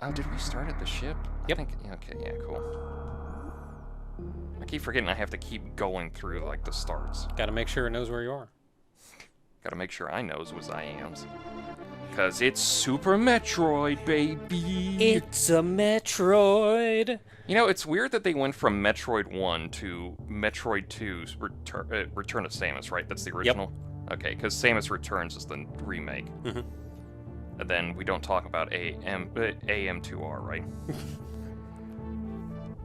Oh, did we start at the ship? Yep. I think, yeah, okay, yeah, cool. I keep forgetting I have to keep going through, like, the starts. Gotta make sure it knows where you are. Gotta make sure I knows what I am's. Because it's Super Metroid, baby! It's a Metroid! You know, it's weird that they went from Metroid 1 to Metroid 2's Return of Samus, right? That's the original? Yep. Okay, because Samus Returns is the remake. Mm-hmm. And then we don't talk about AM2R, right?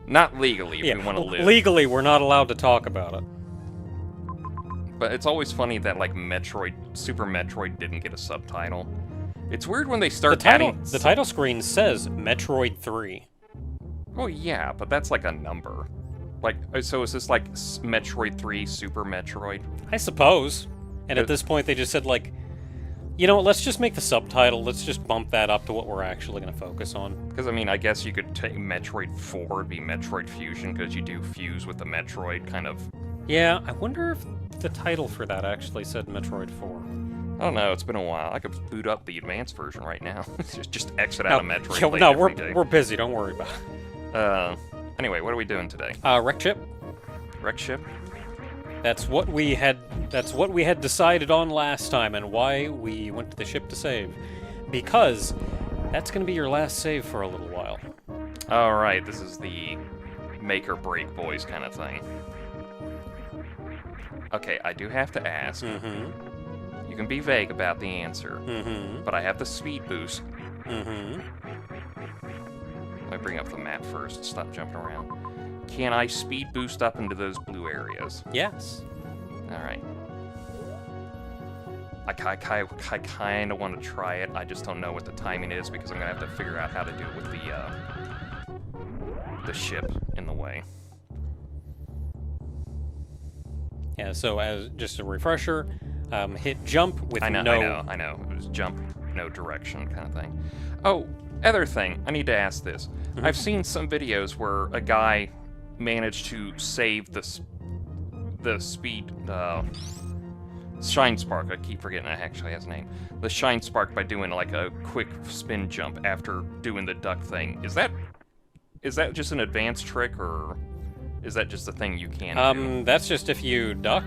Not legally, if we want to live. Legally, we're not allowed to talk about it. But it's always funny that, like, Super Metroid didn't get a subtitle. It's weird when they start adding... The title screen says Metroid 3. Oh, yeah, but that's like a number. Like, so is this like Metroid 3 Super Metroid? I suppose. And at this point, they just said, like, you know what, let's just make the subtitle, let's just bump that up to what we're actually going to focus on. Because, I mean, I guess you could take Metroid 4 and be Metroid Fusion, because you do fuse with the Metroid, kind of... Yeah, I wonder if the title for that actually said Metroid 4. I don't know, it's been a while. I could boot up the advanced version right now. just exit out of Metroid. Yeah, no, we're busy, don't worry about it. Anyway, what are we doing today? Wreck ship. Wreck ship? That's what we had decided on last time, and why we went to the ship to save. Because that's going to be your last save for a little while. Alright, this is the make or break boys kind of thing. Okay, I do have to ask. You can be vague about the answer, but I have the speed boost. Let me bring up the map first. Stop jumping around. Can I speed boost up into those blue areas? Yes. Alright. I kind of want to try it. I just don't know what the timing is because I'm going to have to figure out how to do it with the ship in the way. Yeah, so as just a refresher, hit jump with I know. It was jump, no direction kind of thing. Oh, other thing, I need to ask this. I've seen some videos where a guy managed to save the speed, Shine Spark. I keep forgetting it actually has a name. The Shine Spark by doing like a quick spin jump after doing the duck thing. Is that just an advanced trick, or is that just a thing you can do? That's just if you duck,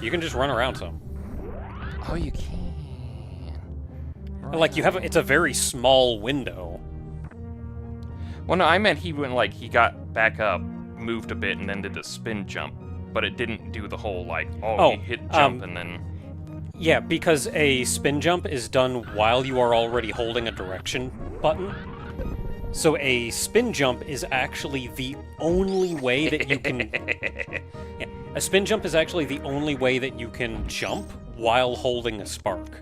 you can just run around some. Oh, you can. Right. Like it's a very small window. Well, no, I meant he got back up, moved a bit, and then did the spin jump, but it didn't do the whole he hit jump and then. Yeah, because a spin jump is done while you are already holding a direction button. So a spin jump is actually the only way that you can... Yeah, a spin jump is actually the only way that you can jump while holding a spark.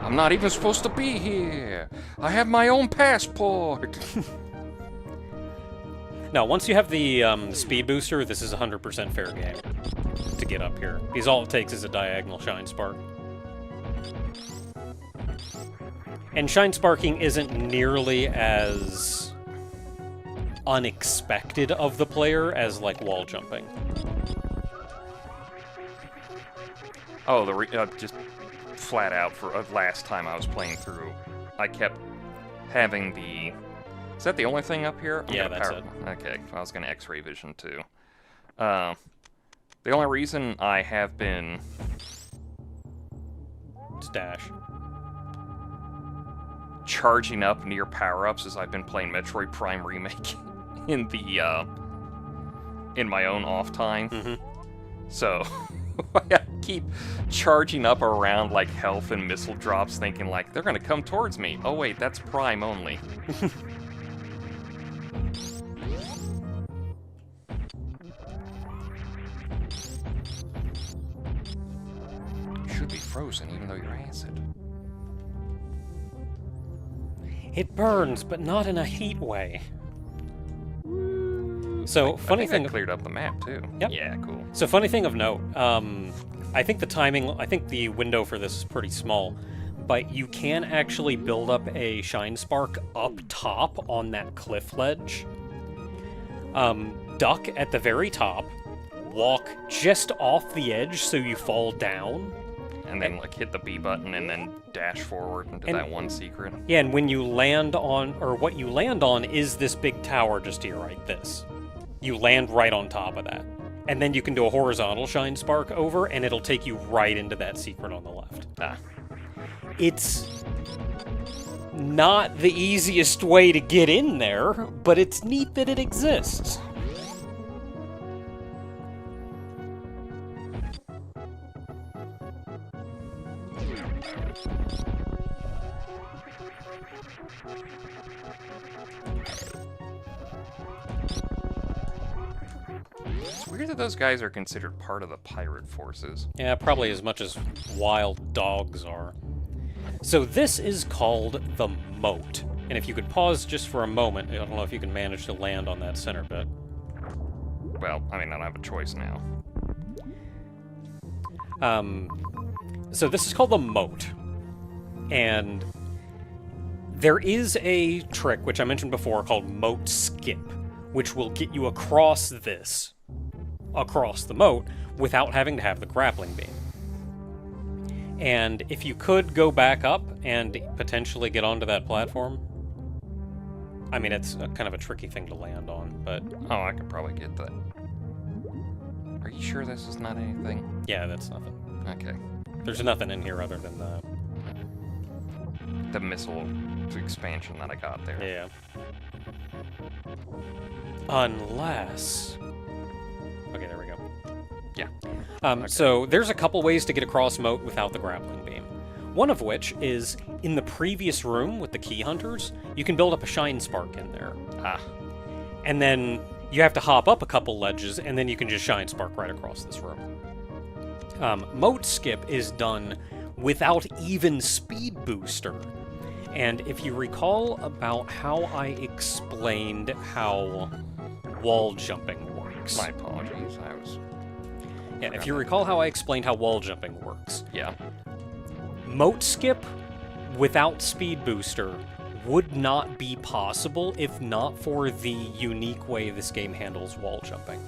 I'm not even supposed to be here. I have my own passport. Now, once you have the speed booster, this is 100% fair game to get up here. Because all it takes is a diagonal Shine Spark. And Shine Sparking isn't nearly as unexpected of the player as, like, wall jumping. Oh, just flat out for last time I was playing through, I kept having the... Is that the only thing up here? Yeah, that's it. Okay, I was going to X-ray vision too. The only reason I have been... Stash. Charging up near power-ups as I've been playing Metroid Prime Remake in the, in my own off time. So, I keep charging up around, like, health and missile drops, thinking, like, they're gonna come towards me. Oh, wait, that's Prime only. You should be frozen, even though you're acid. It burns, but not in a heat way. So, funny thing... I cleared up the map, too. Yep. Yeah, cool. So, funny thing of note, I think the window for this is pretty small, but you can actually build up a Shine Spark up top on that cliff ledge. Duck at the very top, walk just off the edge so you fall down, and then like hit the B button and then dash forward into that one secret. Yeah, and when you land on, or what you land on is this big tower just to your right, this. You land right on top of that. And then you can do a horizontal shine spark over, and it'll take you right into that secret on the left. Ah. It's not the easiest way to get in there, but it's neat that it exists. It's weird that those guys are considered part of the pirate forces. Yeah, probably as much as wild dogs are. So this is called the moat. And if you could pause just for a moment, I don't know if you can manage to land on that center bit. Well, I mean, I don't have a choice now. So this is called the moat. And there is a trick, which I mentioned before, called moat skip, which will get you across the moat, without having to have the grappling beam. And if you could go back up and potentially get onto that platform, I mean, it's kind of a tricky thing to land on, but... Oh, I could probably get that. Are you sure this is not anything? Yeah, that's nothing. Okay. There's nothing in here other than the missile expansion that I got there. Yeah. Unless... Okay, there we go. Yeah. Okay. So there's a couple ways to get across moat without the grappling beam. One of which is, in the previous room with the key hunters, you can build up a shine spark in there. Ah. And then you have to hop up a couple ledges, and then you can just shine spark right across this room. Moat skip is done without even speed booster. And if you recall about how I explained how wall jumping works... My apologies, I was... Yeah, if you recall how I explained how wall jumping works... Yeah. Moat skip without speed booster would not be possible if not for the unique way this game handles wall jumping.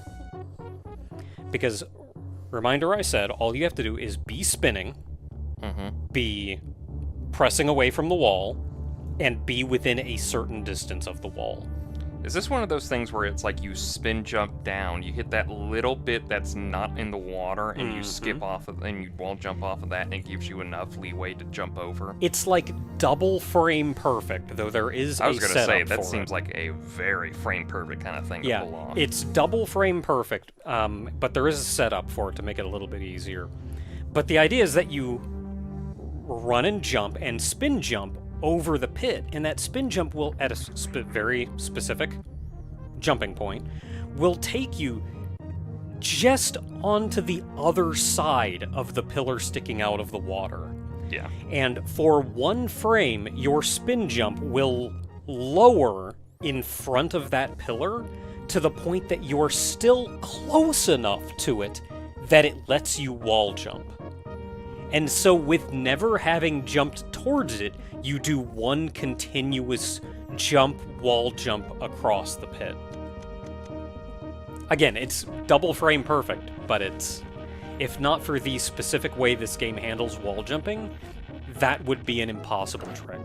Because, reminder I said, all you have to do is be spinning, be pressing away from the wall, and be within a certain distance of the wall. Is this one of those things where it's like you spin jump down, you hit that little bit that's not in the water, and you skip off of, and you wall jump off of that, and it gives you enough leeway to jump over? It's like double frame perfect, though there is I was a going to setup say, that for seems it. like a very frame perfect kind of thing to pull off. It's double frame perfect, but there is a setup for it to make it a little bit easier. But the idea is that you run and jump and spin jump over the pit, and that spin jump will, at a very specific jumping point, will take you just onto the other side of the pillar sticking out of the water. Yeah. And for one frame, your spin jump will lower in front of that pillar to the point that you're still close enough to it that it lets you wall jump. And so with never having jumped towards it, you do one continuous wall jump across the pit. Again, it's double frame perfect, but it's, if not for the specific way this game handles wall jumping, that would be an impossible trick.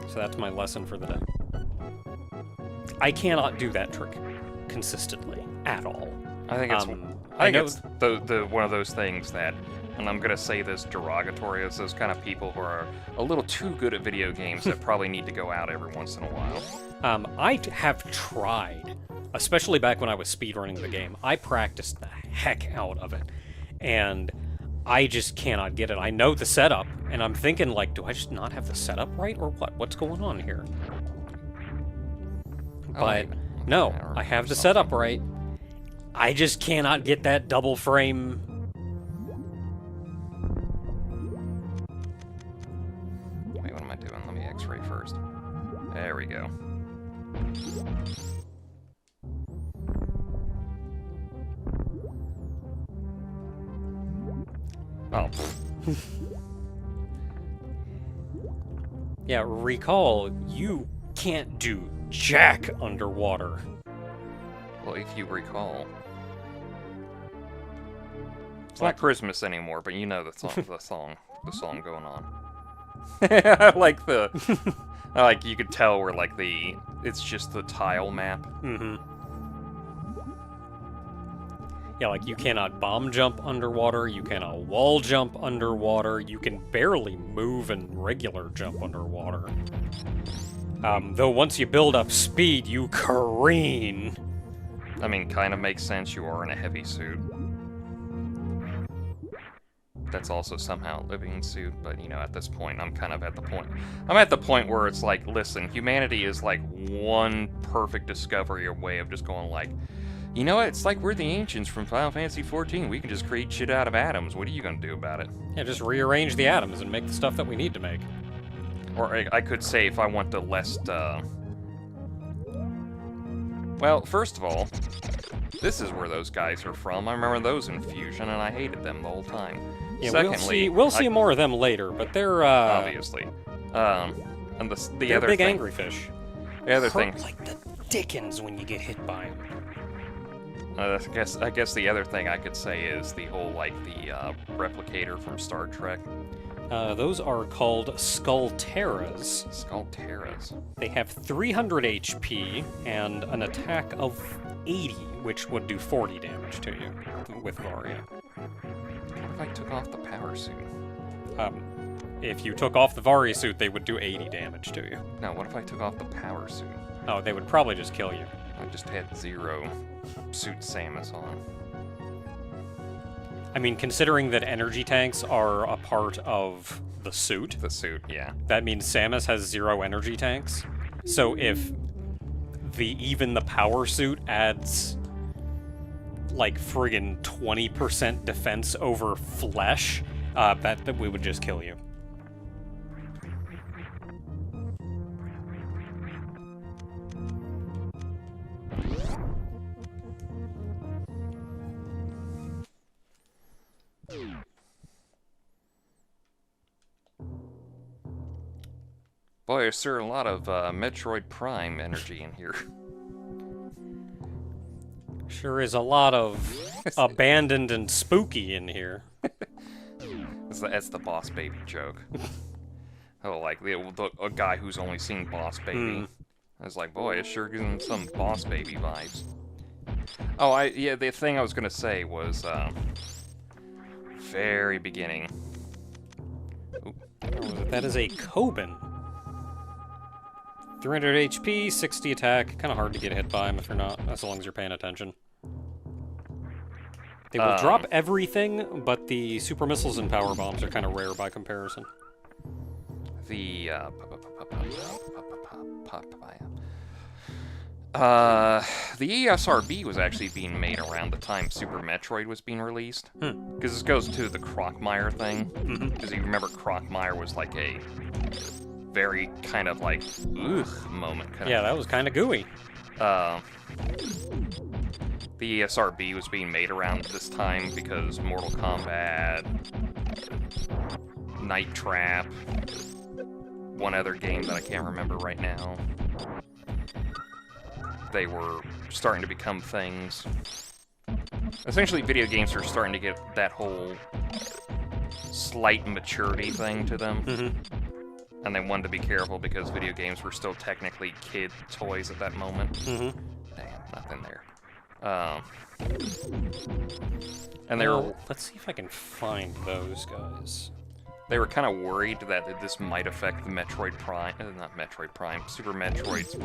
So that's my lesson for the day. I cannot do that trick consistently at all. I think it's it's the one of those things that, and I'm gonna say this derogatory, as those kind of people who are a little too good at video games that probably need to go out every once in a while. I have tried, especially back when I was speedrunning the game. I practiced the heck out of it, and I just cannot get it. I know the setup, and I'm thinking, like, do I just not have the setup right, or what? What's going on here? But no, I have the setup right. I just cannot get that double frame. Wait, what am I doing? Let me X-ray first. There we go. Oh. Yeah, recall, you can't do jack underwater. Well, if you recall. It's not Christmas anymore, but you know the song going on. I like you could tell where like it's just the tile map. Mm-hmm. Yeah, like you cannot bomb jump underwater, you cannot wall jump underwater, you can barely move and regular jump underwater. Though once you build up speed, you careen. I mean, kind of makes sense. You are in a heavy suit. That's also somehow a living suit, but you know, at this point, I'm at the point where it's like, listen, humanity is like one perfect discovery away of just going like, you know what, it's like we're the ancients from Final Fantasy XIV. We can just create shit out of atoms. What are you gonna do about it? Yeah, just rearrange the atoms and make the stuff that we need to make. Or I could say if I want the less, well, first of all, this is where those guys are from. I remember those in Fusion, and I hated them the whole time. Yeah, Secondly, we'll see more of them later, but they're, obviously. And the they're other big thing, angry fish. the other Hurt thing, like the dickens when you get hit by them. I guess the other thing I could say is the whole, like, the replicator from Star Trek. Those are called Skullterras. Skullterras. They have 300 HP and an attack of 80, which would do 40 damage to you with Varia. What if I took off the power suit? If you took off the Varia suit, they would do 80 damage to you. No, what if I took off the power suit? Oh, they would probably just kill you. I just had 0 suit Samus on. I mean, considering that energy tanks are a part of the suit, Yeah. that means Samus has 0 energy tanks. So if even the power suit adds like friggin' 20% defense over flesh, that we would just kill you. Boy, there's sure a lot of Metroid Prime energy in here. Sure is a lot of abandoned and spooky in here. That's the Boss Baby joke. Oh, like a guy who's only seen Boss Baby. I was like, boy, it sure gives him some Boss Baby vibes. Oh, yeah, the thing I was gonna say was, very beginning. Oh, that is a Kobin. 300 HP, 60 attack. Kind of hard to get hit by him if you're not, as long as you're paying attention. They will drop everything, but the super missiles and power bombs are kind of rare by comparison. The ESRB was actually being made around the time Super Metroid was being released. Because this goes to the Crockmire thing. Because you remember Crockmire was like a very kind of like ugh moment. Yeah, that was kind of gooey. The ESRB was being made around this time because Mortal Kombat, Night Trap, one other game that I can't remember right now. They were starting to become things. Essentially, video games are starting to get that whole slight maturity thing to them. And they wanted to be careful because video games were still technically kid toys at that moment. Damn, nothing there. And they were... Let's see if I can find those guys. They were kind of worried that this might affect the Metroid Prime... not Metroid Prime, Super Metroid's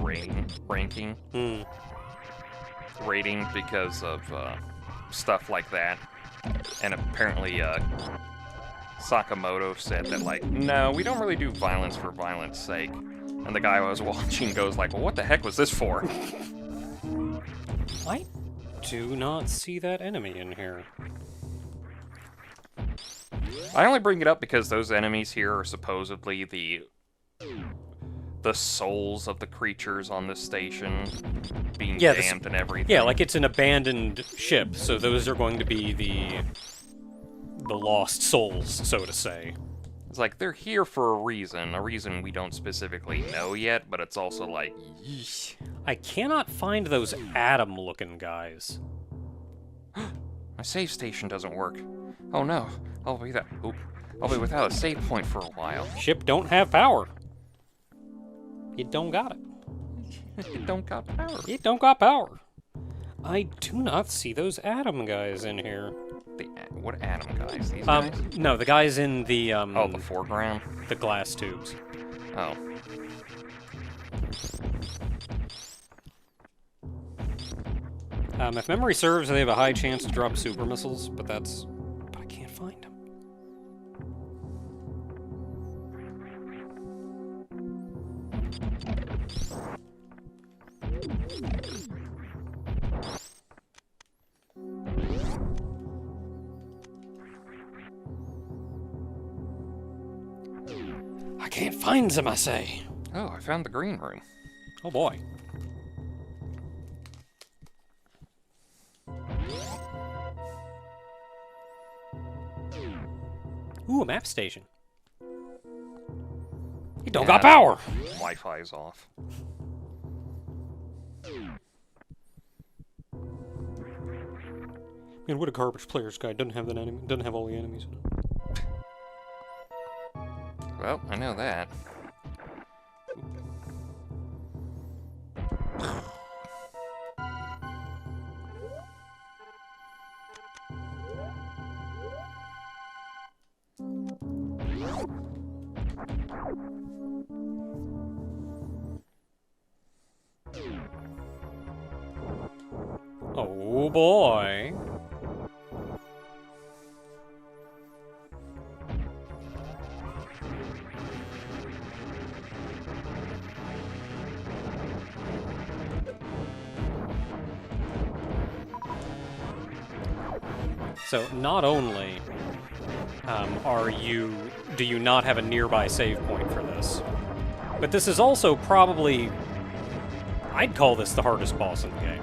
ranking. Rating because of stuff like that. And apparently, Sakamoto said that, like, no, we don't really do violence for violence sake. And the guy I was watching goes like, well, what the heck was this for? I do not see that enemy in here. I only bring it up because those enemies here are supposedly the souls of the creatures on this station being damned and everything. Yeah, like it's an abandoned ship, so those are going to be the lost souls, so to say. It's like, they're here for a reason we don't specifically know yet, but it's also like, yeesh. I cannot find those Atom-looking guys. My save station doesn't work. Oh no, I'll be without a save point for a while. Ship don't have power. It don't got it. It don't got power. It don't got power. I do not see those Atom guys in here. What Atom guys? These guys? No, the guys in the Oh, the foreground? the glass tubes. Oh. If memory serves, they have a high chance to drop super missiles, but I can't find them. I can't find them, I say. Oh, I found the green room. Oh boy. Ooh, a map station. It don't got power! Wi-Fi's off. Man, what a garbage player's guide. Doesn't have all the enemies in it. Well, I know that. Oh boy. So not only do you not have a nearby save point for this, but this is also probably, I'd call this the hardest boss in the game.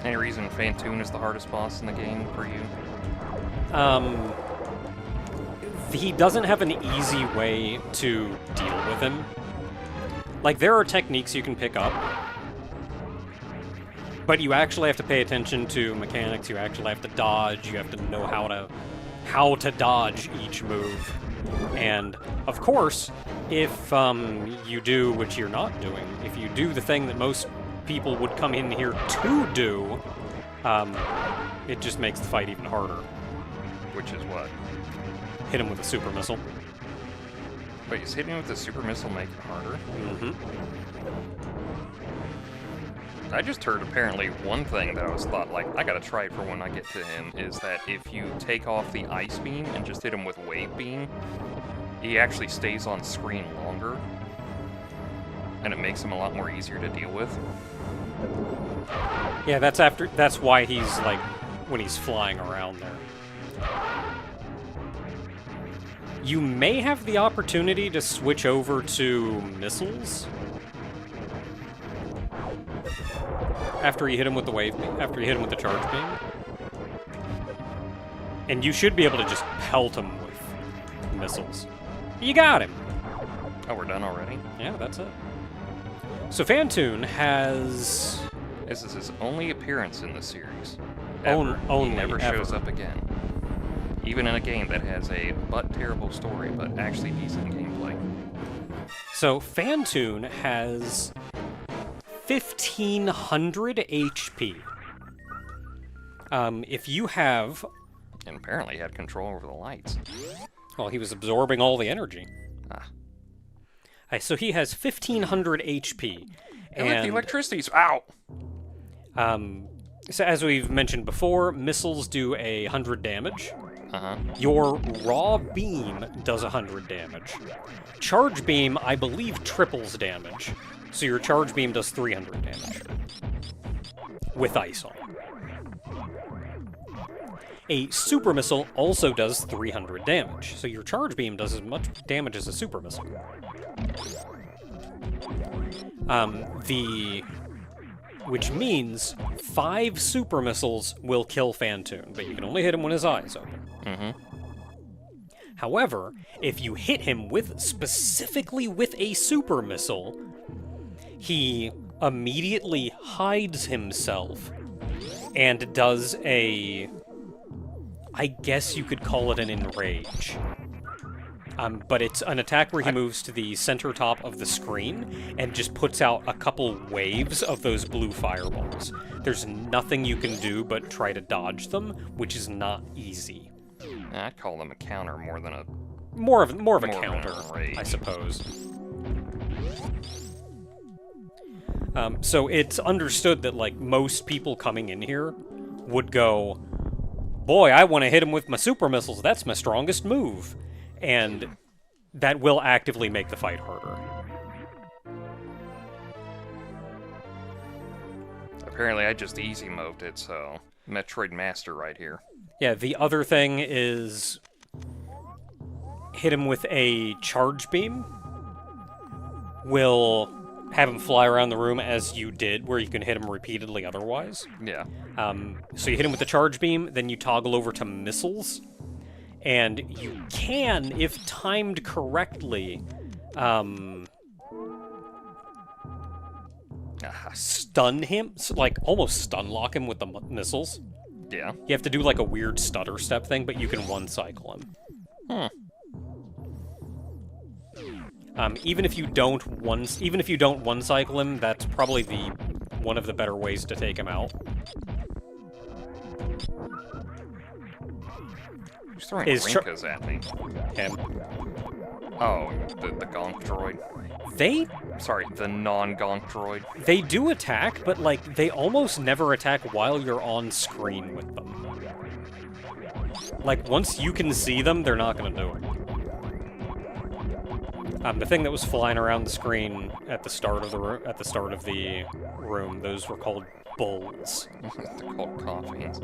Any reason Phantoon is the hardest boss in the game for you? He doesn't have an easy way to deal with him. Like, there are techniques you can pick up, but you actually have to pay attention to mechanics. You actually have to dodge. You have to know how to dodge each move. And of course, if you do what you're not doing, if you do the thing that most people would come in here to do, it just makes the fight even harder. Which is what? Hit him with a super missile. Wait, is hitting with the super missile make it harder? Mm-hmm. I just heard apparently one thing that I was thought, like, I gotta try it for when I get to him, is that if you take off the ice beam and just hit him with wave beam, he actually stays on screen longer, and it makes him a lot more easier to deal with. Yeah, that's why he's, like, when he's flying around there. You may have the opportunity to switch over to missiles after you hit him with the wave beam, after you hit him with the charge beam. And you should be able to just pelt him with missiles. You got him! Oh, we're done already? Yeah, that's it. So Phantoon has... This is his only appearance in the series. Only, he never ever. shows up again. Even in a game that has a terrible story, but actually decent gameplay. So Phantoon has 1,500 HP. If you have... And apparently had control over the lights. Well, he was absorbing all the energy. Ah. So he has 1,500 HP. And like the electricity's out! So as we've mentioned before, missiles do 100 damage. Uh-huh. Your raw beam does 100 damage. Charge beam, I believe, triples damage. So your charge beam does 300 damage. With ice on. A super missile also does 300 damage. So your charge beam does as much damage as a super missile. The which means 5 super missiles will kill Phantoon, but you can only hit him when his eyes open. Mm-hmm. However, if you hit him specifically with a super missile, he immediately hides himself and does I guess you could call it an enrage. But it's an attack where he moves to the center top of the screen and just puts out a couple waves of those blue fireballs. There's nothing you can do but try to dodge them, which is not easy. I call them a counter more than a... More of a More of an counter, enrage. I suppose. So it's understood that, like, most people coming in here would go, boy, I want to hit him with my super missiles. That's my strongest move. And that will actively make the fight harder. Apparently I just easy moved it, so... Metroid Master right here. Yeah, the other thing is hit him with a charge beam. Will have him fly around the room as you did, where you can hit him repeatedly otherwise. Yeah. So you hit him with the charge beam, then you toggle over to missiles, and you can, if timed correctly, stun him, like almost stun lock him with the missiles. Yeah. You have to do like a weird stutter step thing, but you can one-cycle him. Even if you don't one-cycle him, that's probably one of the better ways to take him out. Who's throwing Rinkas at me? Him. Oh, the gonk droid. Sorry, the non-gonk droid. They do attack, but like they almost never attack while you're on screen with them. Like once you can see them, they're not going to do it. The thing that was flying around the screen at the start of the room, those were called bulls. They're called coffins.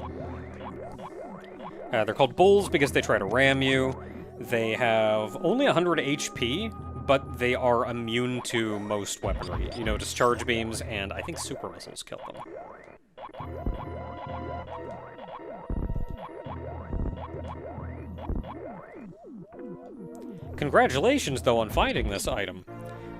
They're called bulls because they try to ram you. They have only 100 HP, but they are immune to most weaponry. You notice charge beams, and I think super missiles kill them. Congratulations, though, on finding this item,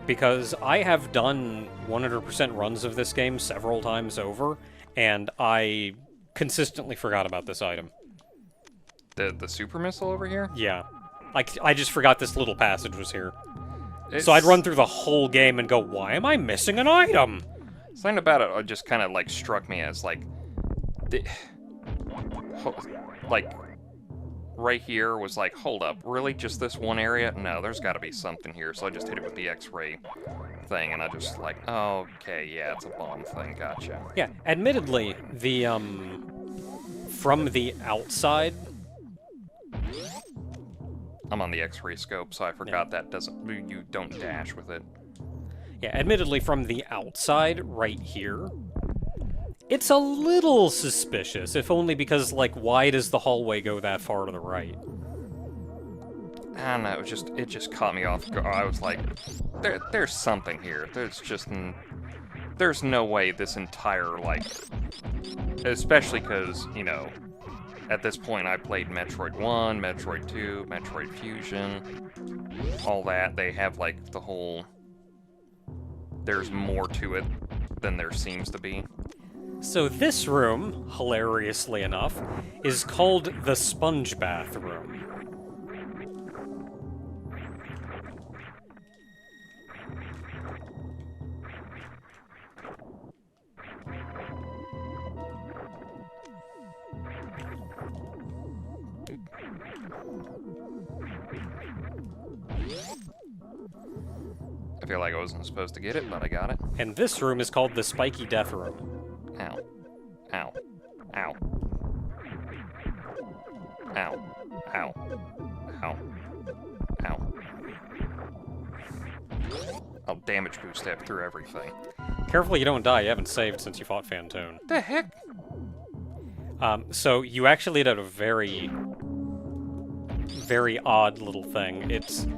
because I have done 100% runs of this game several times over, and I consistently forgot about this item. The super missile over here? Yeah. I just forgot this little passage was here. So I'd run through the whole game and go, why am I missing an item? Something about it just kind of, like, struck me as, like... like, right here was like, hold up, really? Just this one area? No, there's got to be something here. So I just hit it with the X-ray thing, and I just like, oh, okay, yeah, it's a bomb thing, gotcha. Yeah, admittedly, from the outside... I'm on the X-ray scope, so I forgot that you don't dash with it. Yeah, admittedly, from the outside, right here, it's a little suspicious, if only because, like, why does the hallway go that far to the right? I don't know, it just caught me off guard. I was like, there's something here. There's no way this entire, like, especially because, you know, at this point I played Metroid 1, Metroid 2, Metroid Fusion, all that. They have, like, the whole, there's more to it than there seems to be. So this room, hilariously enough, is called the Sponge Bath Room. I feel like I wasn't supposed to get it, but I got it. And this room is called the Spiky Death Room. Ow. Ow. Ow. Ow. Ow. Ow. Ow. I'll damage boost step through everything. Careful you don't die, you haven't saved since you fought Phantoon. The heck? So you actually did a very, very odd little thing. It's,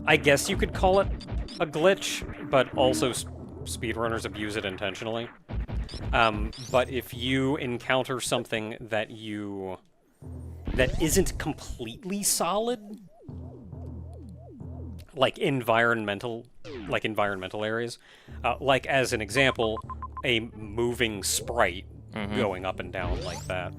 I guess you could call it a glitch, but also speedrunners abuse it intentionally. But if you encounter something that isn't completely solid, like environmental areas, like as an example, a moving sprite going up and down like that.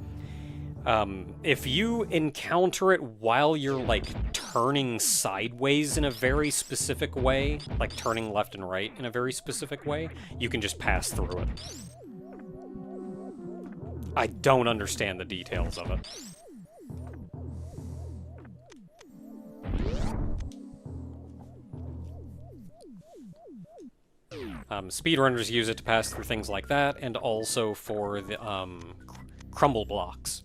If you encounter it while you're like turning sideways in a very specific way, like turning left and right in a very specific way, you can just pass through it. I don't understand the details of it. Speedrunners use it to pass through things like that, and also for the crumble blocks.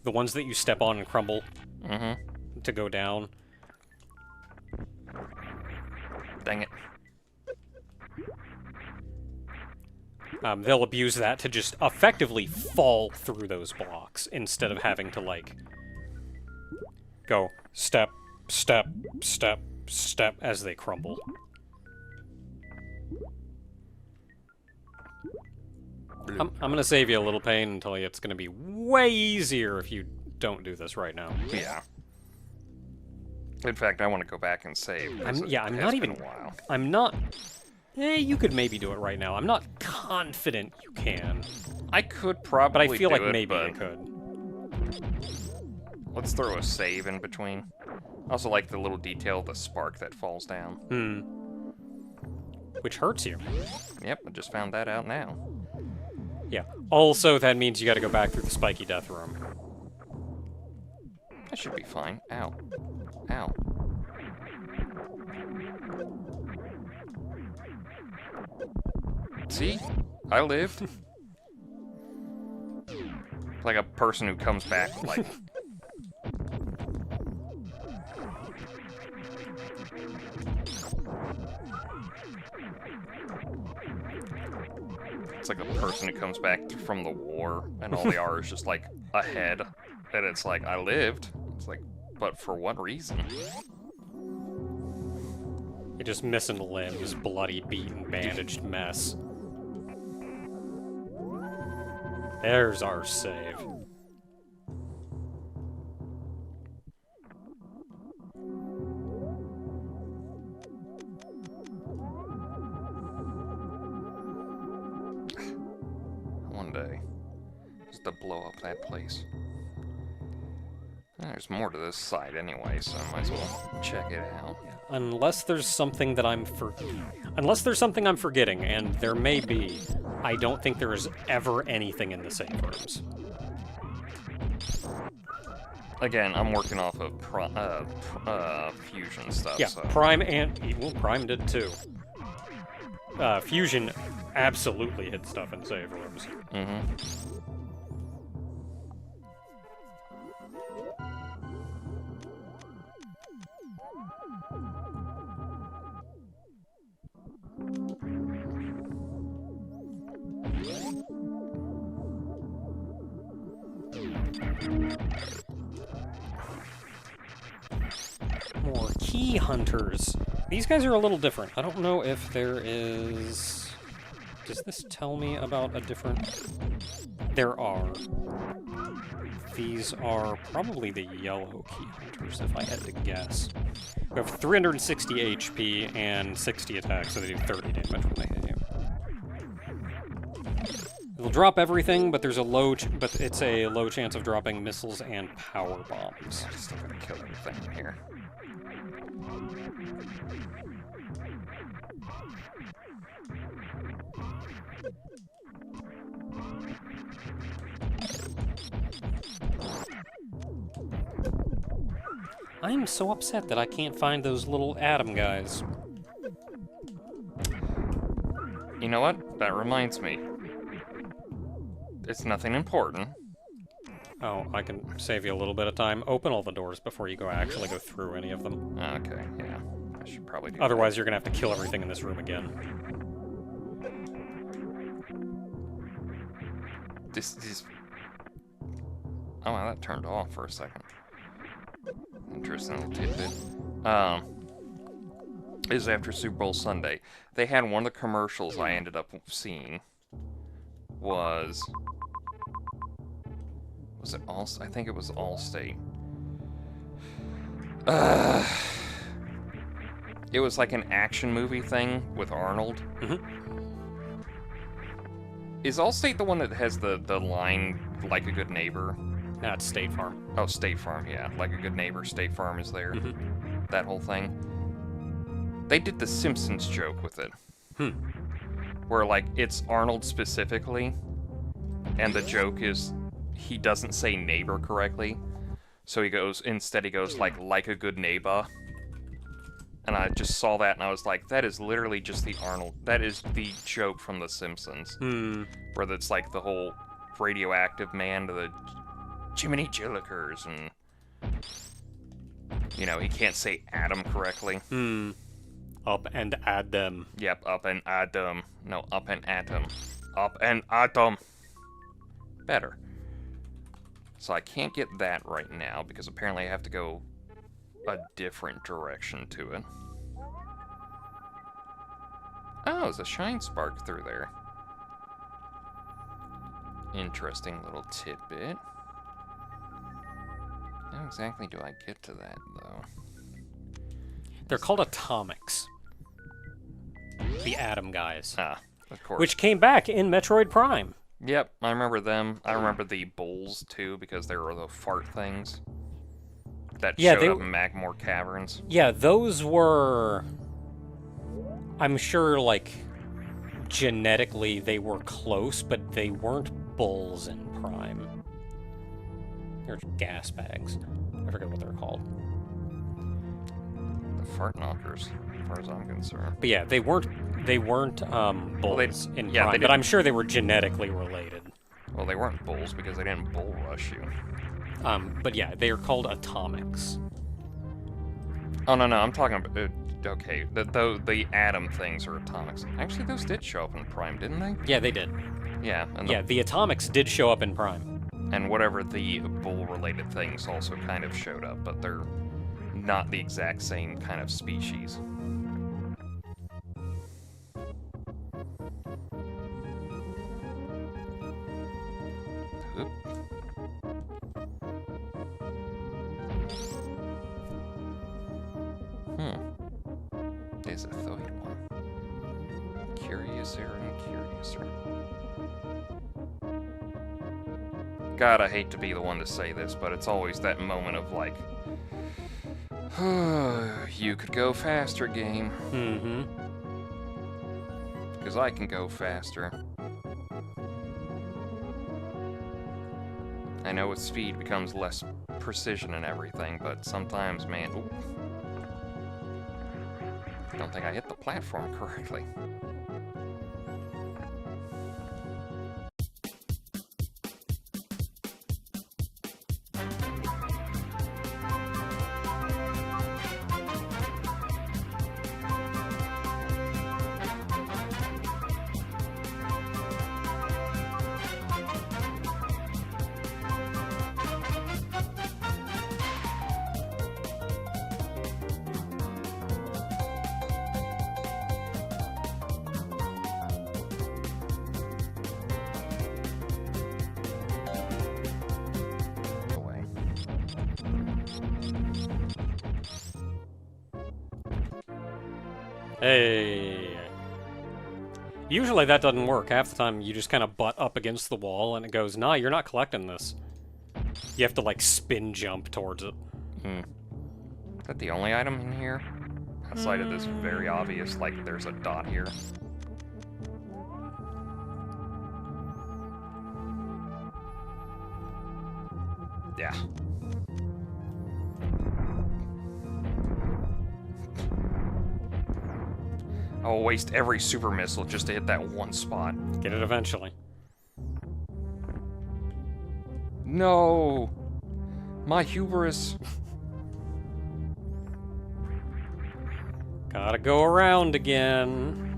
The ones that you step on and crumble to go down. Dang it. They'll abuse that to just effectively fall through those blocks instead of having to, like, go step, step, step, step as they crumble. I'm gonna save you a little pain and tell you it's gonna be way easier if you don't do this right now. Yeah. In fact, I want to go back and save. I'm not even. I'm not. You could maybe do it right now. I'm not confident you can. I could probably, but I feel like it, maybe but I could. Let's throw a save in between. Also, like the little detail, the spark that falls down. Which hurts you. Yep, I just found that out now. Yeah. Also, that means you got to go back through the spiky death room. That should be fine. Ow. Ow. See? I lived. Like a person who comes back, like... It's like a person who comes back from the war, and all they are is just, like, ahead. And it's like, I lived. It's like, but for what reason? You're just missing limbs, bloody, beaten, bandaged mess. There's our save. One day, just to blow up that place. There's more to this side anyway, so I might as well check it out. Unless there's something that Unless there's something I'm forgetting, and there may be, I don't think there is ever anything in the save rooms. Again, I'm working off of Fusion stuff. Yeah, so. Prime did too. Fusion absolutely hid stuff in save rooms. More key hunters. These guys are a little different. I don't know if there is... Does this tell me about a different... There are. These are probably the yellow key hunters, if I had to guess. We have 360 HP and 60 attack, so they do 30 damage when they hit you. It'll drop everything, but there's a it's a low chance of dropping missiles and power bombs. I'm still gonna kill everything in here. I'm so upset that I can't find those little atom guys. You know what? That reminds me. It's nothing important. Oh, I can save you a little bit of time. Open all the doors before you actually go through any of them. Okay, yeah. I should probably do Otherwise, you're gonna have to kill everything in this room again. This... Oh, wow, that turned off for a second. Interesting little tidbit. This is after Super Bowl Sunday. They had one of the commercials I ended up seeing was it All? I think it was Allstate. It was like an action movie thing with Arnold. Is Allstate the one that has the line, like a good neighbor? That's State Farm. Oh, State Farm, yeah. Like a good neighbor, State Farm is there. That whole thing. They did the Simpsons joke with it. Where, like, it's Arnold specifically, and the joke is he doesn't say neighbor correctly. So he goes, like a good neighbor. And I just saw that and I was like, that is literally just the Arnold. That is the joke from The Simpsons. Where it's like the whole radioactive man to the Jiminy Jillikers and, you know, he can't say atom correctly. Up and add them. Yep, up and atom. No, up and atom. Up and atom. Better. So I can't get that right now because apparently I have to go a different direction to it. Oh, there's a shine spark through there. Interesting little tidbit. How exactly do I get to that, though? They're called atomics. The atom guys. Ah, of course. Which came back in Metroid Prime. Yep, I remember them. I remember the bulls, too, because they were the fart things that showed up in Magmore Caverns. Yeah, those were... I'm sure, like, genetically they were close, but they weren't bulls in Prime. They're gas bags. I forget what they're called. The fart knockers, as far as I'm concerned. But yeah, they weren't bulls in Prime, but I'm sure they were genetically related. Well, they weren't bulls because they didn't bull rush you. But yeah, they are called atomics. Oh, no, I'm talking about... okay, the atom things are atomics. Actually, those did show up in Prime, didn't they? Yeah, they did. Yeah. And the atomics did show up in Prime. And whatever the bull-related things also kind of showed up, but they're not the exact same kind of species. Oop. There's a third one. Curiouser and curiouser. God, I hate to be the one to say this, but it's always that moment of like, you could go faster, game. Because I can go faster. I know with speed becomes less precision and everything, but sometimes, man... Ooh. I don't think I hit the platform correctly. Hey. Usually that doesn't work. Half the time you just kind of butt up against the wall and it goes, nah, you're not collecting this. You have to, like, spin jump towards it. Is that the only item in here? Outside of this very obvious, like, there's a dot here. Yeah. I'll waste every super missile just to hit that one spot. Get it eventually. No! My hubris. Gotta go around again.